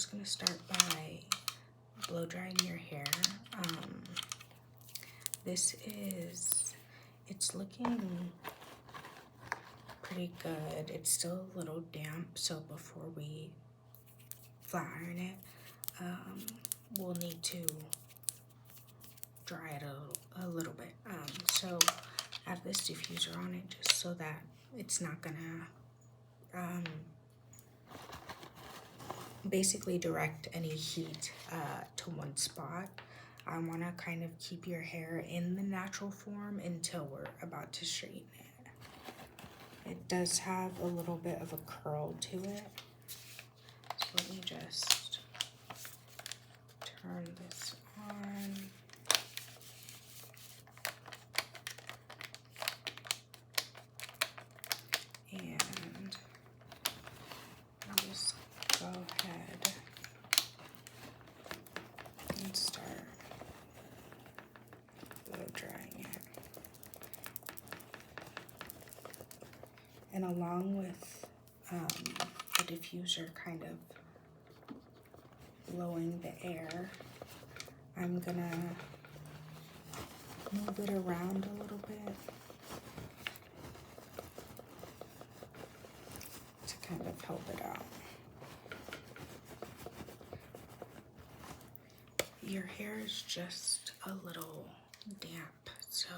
just gonna start by blow drying your hair. It's looking pretty good. It's still a little damp, so before we flat iron it, we'll need to dry it a little bit. So I have this diffuser on it just so that it's not gonna basically direct any heat to one spot. I want to kind of keep your hair in the natural form until we're about to straighten it. It does have a little bit of a curl to it. So let me just turn this on. And I'll just go ahead and start blow drying it. And along with the diffuser kind of blowing the air, I'm gonna move it around a little bit to kind of help it out. Your hair is just a little damp, so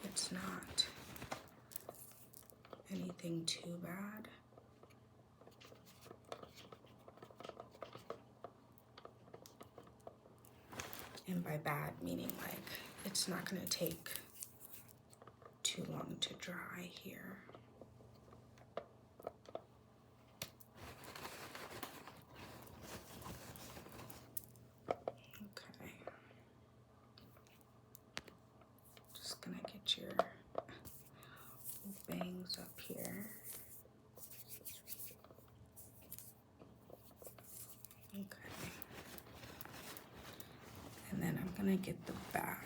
it's not anything too bad. And by bad, meaning like it's not gonna take too long to dry here. Okay. Just gonna get your bangs up here. Okay. And then I'm gonna get the back.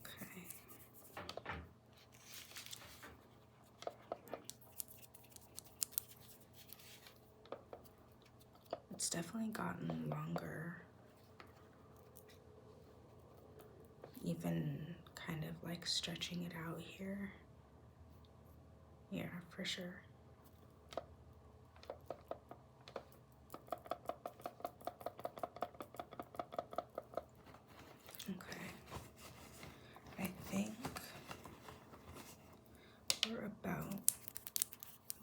Okay. It's definitely gotten longer. Even kind of like stretching it out here. Yeah, for sure. Okay. I think we're about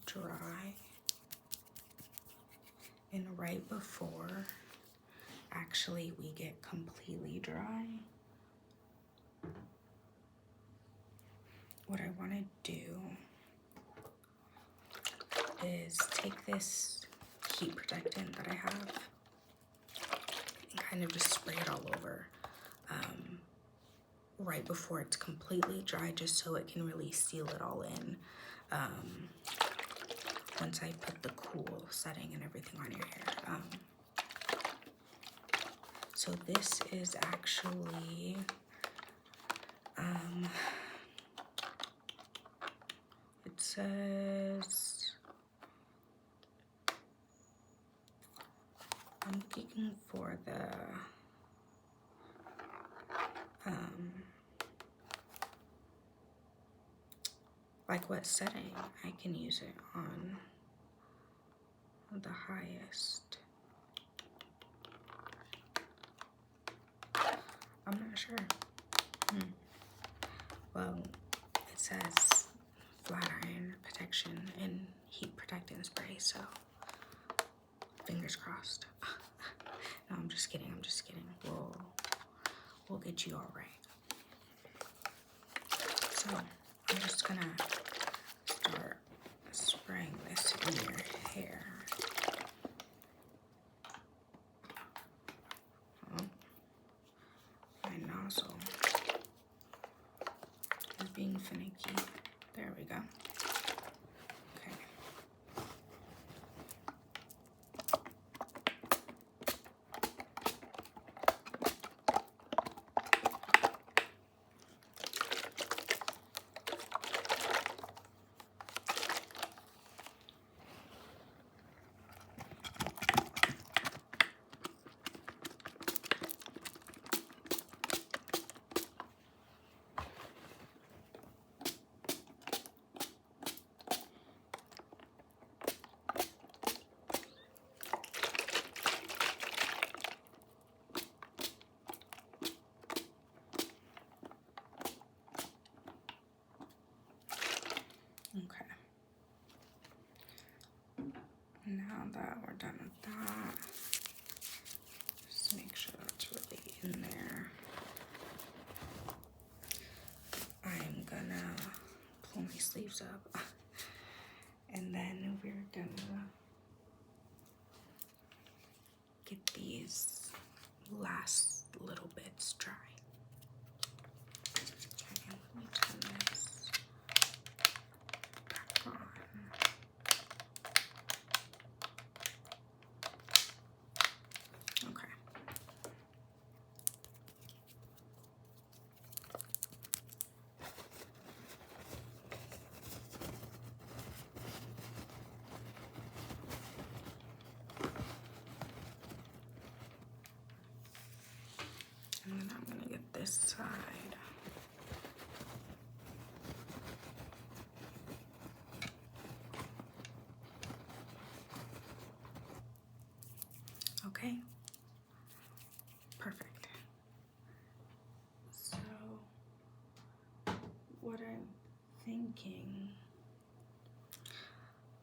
dry. And right before actually we get completely dry, what I want to do is take this heat protectant that I have and kind of just spray it all over right before it's completely dry, just so it can really seal it all in once I put the cool setting and everything on your hair. So this is actually it says, I'm looking for the like what setting I can use it on the highest. I'm not sure. Well, it says flat iron protection and heat protectant spray, so fingers crossed. No, I'm just kidding. I'm just kidding. We'll get you all right. So I'm just gonna start spraying this in your hair. My nozzle is being finicky. There we go. Okay. that we're done with that, just make sure that's really in there. I'm gonna pull my sleeves up, and then we're gonna get these last little bits dry. Okay, let me turn this back on. Okay. And then I'm gonna get this side. Okay, perfect. So what I'm thinking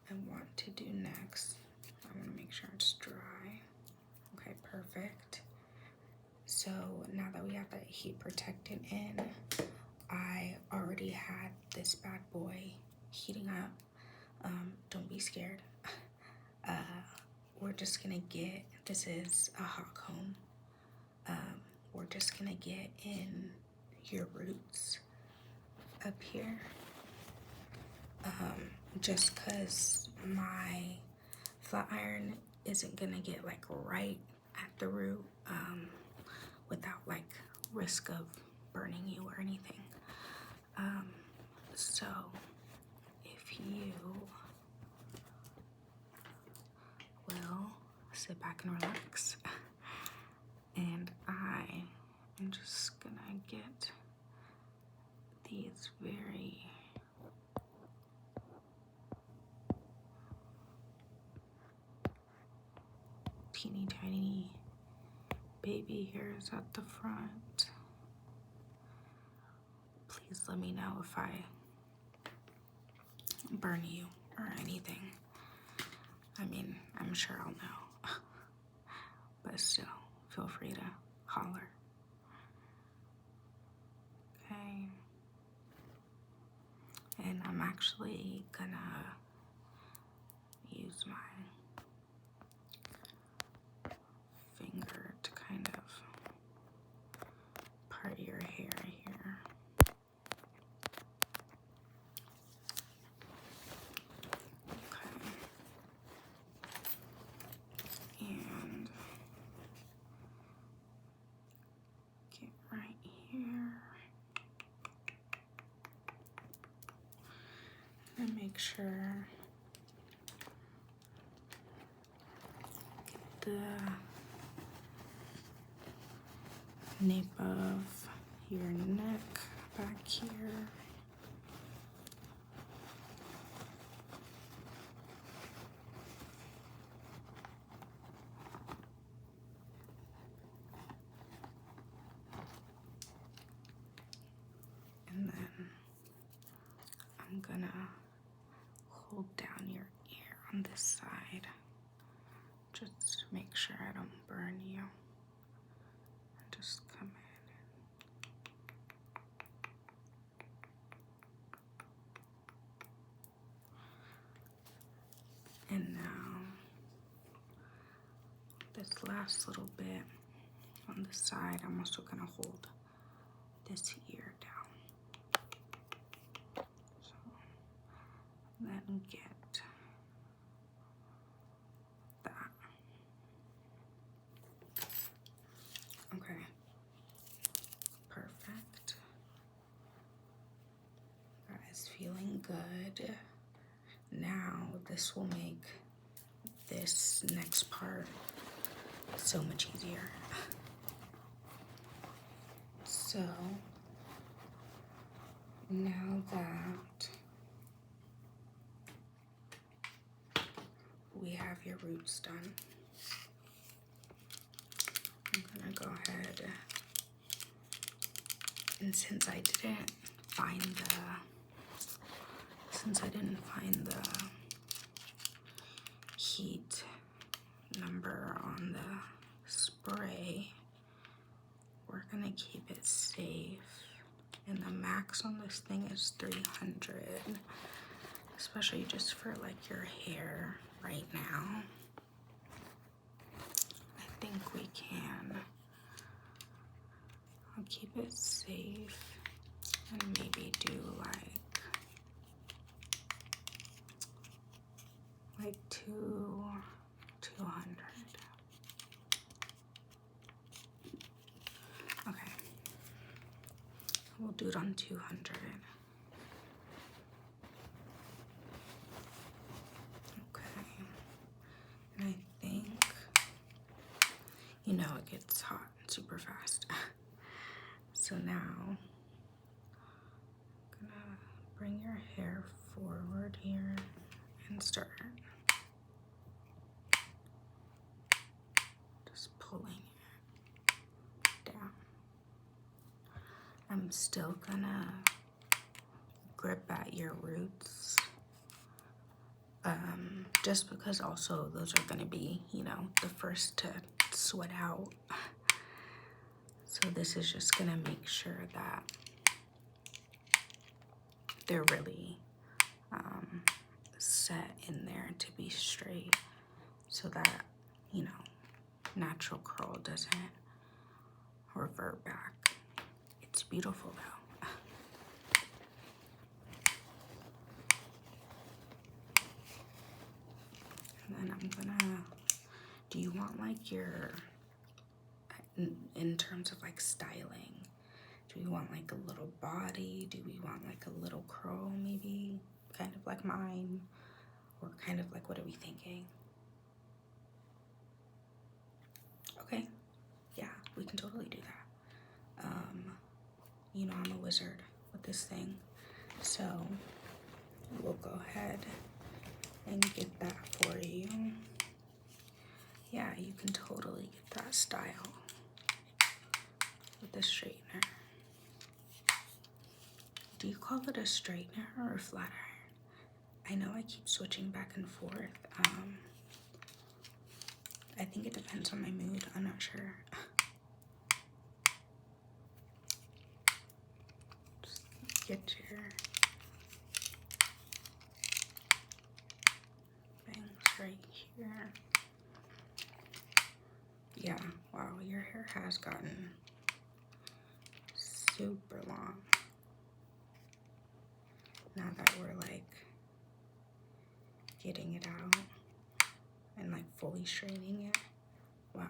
I want to do next, I want to make sure it's dry. Okay, perfect. So now that we have that heat protectant in, I already had this bad boy heating up. Don't be scared. We're just gonna get, this is a hot comb. We're just gonna get in your roots up here. Just cause my flat iron isn't gonna get like right at the root without like risk of burning you or anything. So if you will sit back and relax, and I am just gonna get these very teeny tiny baby hairs at the front. Please let me know if I burn you or anything. I mean, I'm sure I'll know, but still, feel free to holler. Okay. And I'm actually gonna use my finger to kind of part your hair here. Okay. And get right here. And make sure get the nape of your neck back here. And then I'm gonna hold down your ear on this side. Just make sure I don't burn you. And just come in. And now, this last little bit on the side, I'm also gonna hold this ear down. So then get that. Okay, perfect. Guys, feeling good. Now this will make this next part so much easier. So now that we have your roots done, I'm gonna go ahead, and since I didn't find the heat remember on the spray, we're gonna keep it safe. And the max on this thing is 300, especially just for like your hair right now. I think we can. I'll keep it safe and maybe do like 200. Okay. We'll do it on 200. Okay. And I think, you know, it gets hot super fast. So now, I'm gonna bring your hair forward here and start just pulling it down. I'm still gonna grip at your roots, just because also those are gonna be, you know, the first to sweat out. So this is just gonna make sure that they're really set in there to be straight, so that, you know, natural curl doesn't revert back. It's beautiful though. And then I'm gonna, do you want like your, in terms of like styling, do we want like a little body? Do we want like a little curl maybe? Kind of like mine? Or kind of like, what are we thinking? Okay, yeah, we can totally do that. You know, I'm a wizard with this thing. So we'll go ahead and get that for you. Yeah, you can totally get that style with the straightener. Do you call it a straightener or a flat iron? I know I keep switching back and forth. I think it depends on my mood. I'm not sure. Just get your bangs right here. Yeah, wow, your hair has gotten super long. Now that we're like getting it out and like fully straightening it. Wow.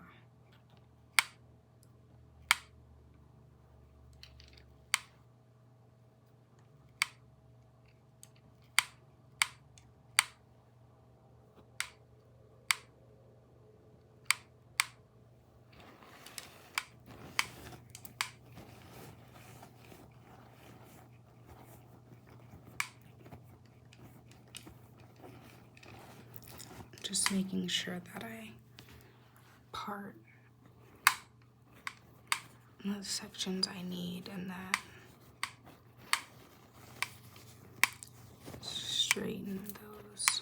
Just making sure that I part the sections I need and then straighten those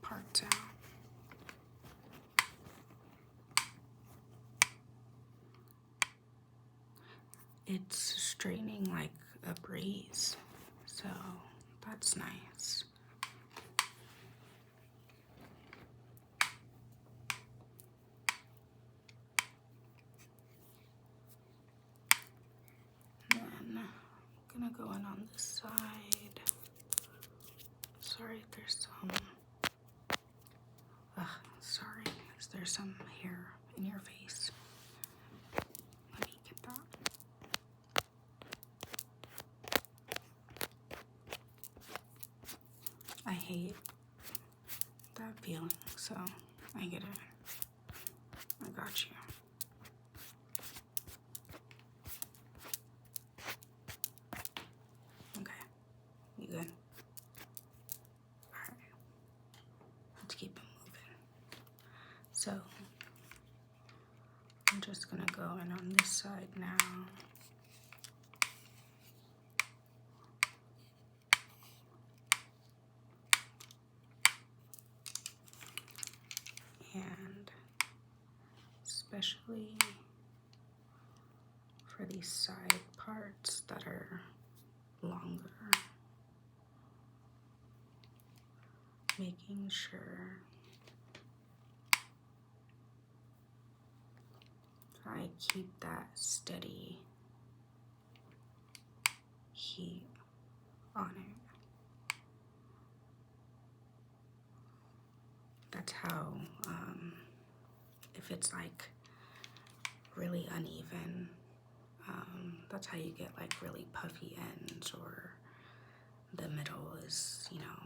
parts out. It's straightening like a breeze, so that's nice. And then I'm gonna go in on this side. Sorry, there's some, sorry, is there some hair in your face? Let me get that. I hate that feeling, so I get it. I got you. Okay, you good? Alright, let's keep it moving. So, I'm just gonna go in on this side now. and especially for these side parts that are longer, making sure I keep that steady heat on it. That's how, if it's like really uneven, that's how you get like really puffy ends, or the middle is, you know,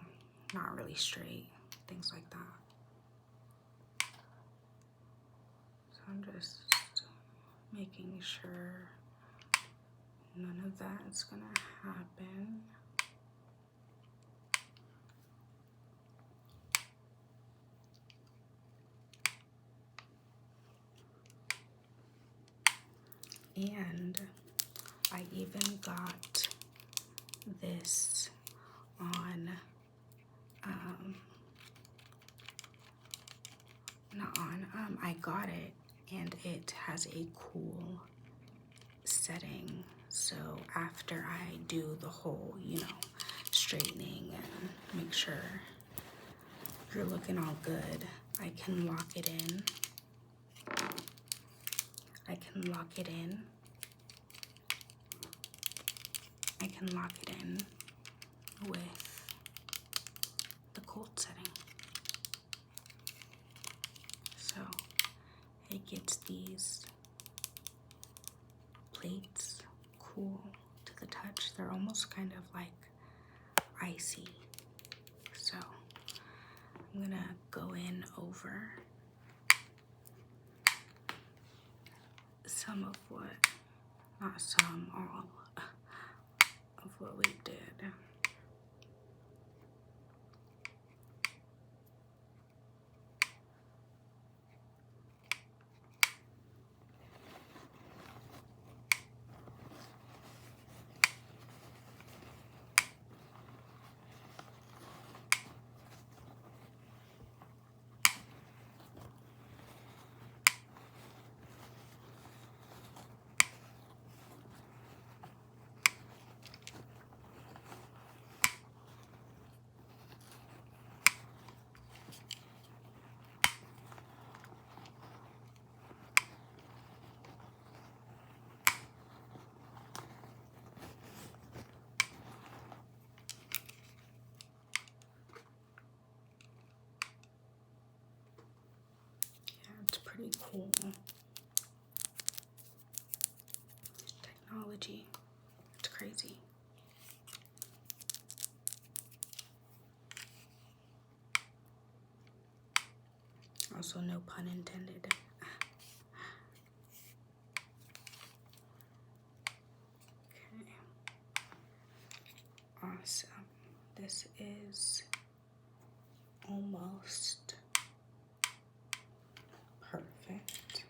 not really straight, things like that. So I'm just making sure none of that is gonna happen. And I even got this on, I got it and it has a cool setting. So after I do the whole, you know, straightening and make sure you're looking all good, I can lock it in. I can lock it in. I can lock it in with the cold setting. So it gets these plates cool to the touch. They're almost kind of like icy. So I'm gonna go in over some of what, not some, all of what we did. It's pretty cool. Technology, it's crazy. Also, no pun intended. Okay. Awesome. This is almost perfect.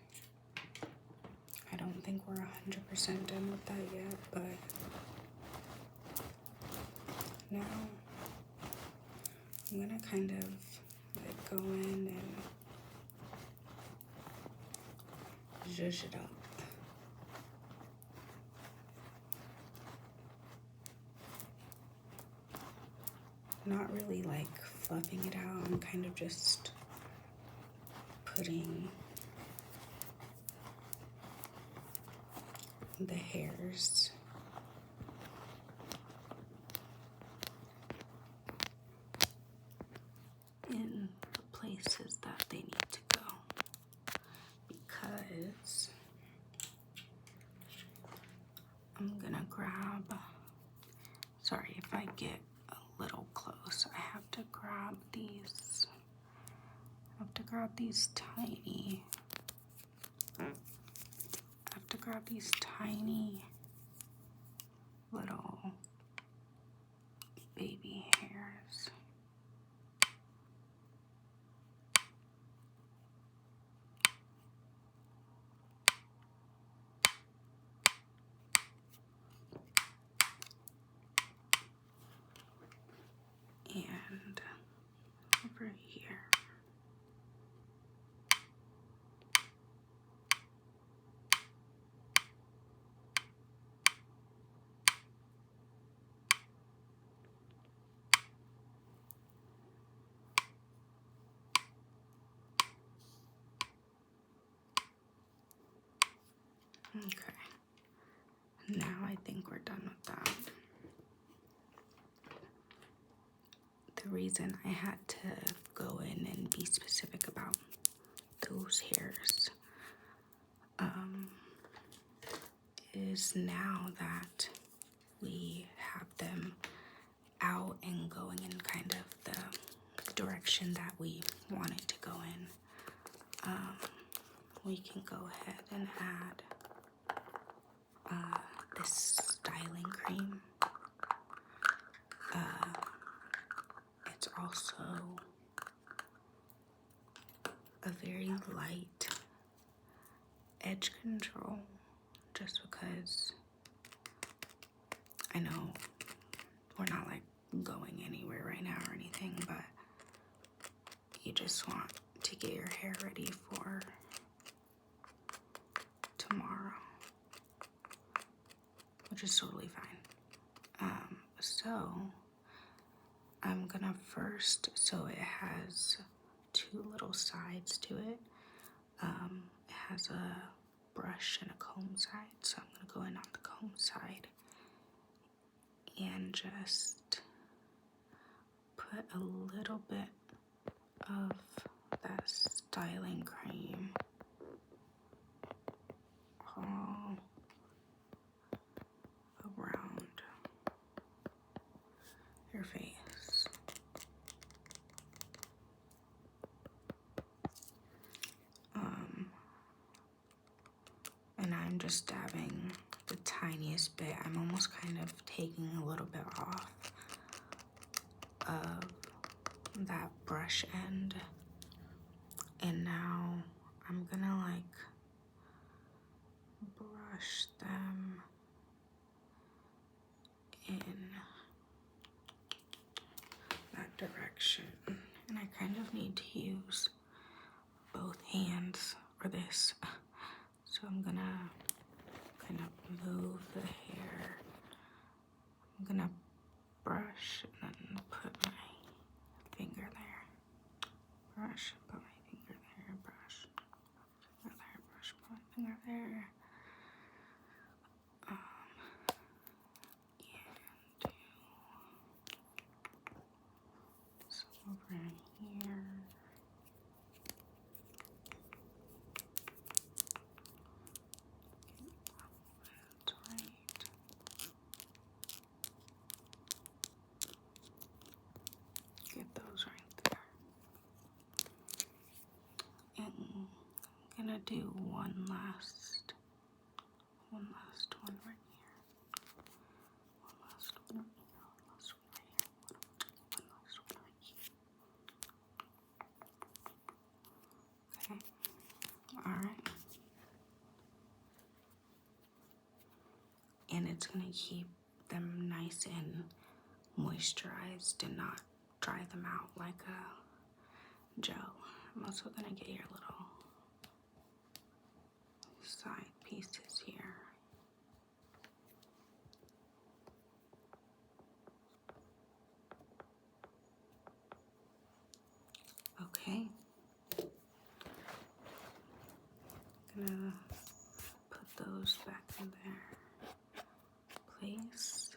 I don't think we're 100% done with that yet, but now I'm gonna kind of like go in and zhuzh it up. Not really like fluffing it out, I'm kind of just putting the hairs in the places that they need to go, because I'm gonna grab, sorry if I get a little close, I have to grab these, tiny little baby hairs. And over here. Okay. Now I think we're done with that. The reason I had to go in and be specific about those hairs is now that we have them out and going in kind of the direction that we want it to go in, we can go ahead and add this styling cream. It's also a very light edge control, just because I know we're not like going anywhere right now or anything, but you just want to get your hair ready for tomorrow, which is totally fine. So I'm gonna first, so it has two little sides to it. It has a brush and a comb side, so I'm gonna go in on the comb side and just put a little bit of that styling cream all around your face. And I'm just dabbing the tiniest bit. I'm almost kind of taking a little bit off of that brush end. And now I'm gonna like brush them in that direction. And I kind of need to use both hands for this. So I'm gonna kind of move the hair. I'm gonna brush and then put my finger there. Brush, put my finger there, brush, finger there, brush, put my finger there. And do some over here. That's right. Get those right there. And I'm gonna do one last one right here. One last one right here. One last one right here. One last one right here. Okay. Alright. And it's gonna keep them nice and moisturized and not dry them out like a gel. I'm also gonna get your little side pieces here. Okay. Gonna put those back in their place.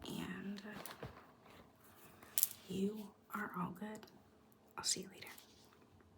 And you are all good. I'll see you later.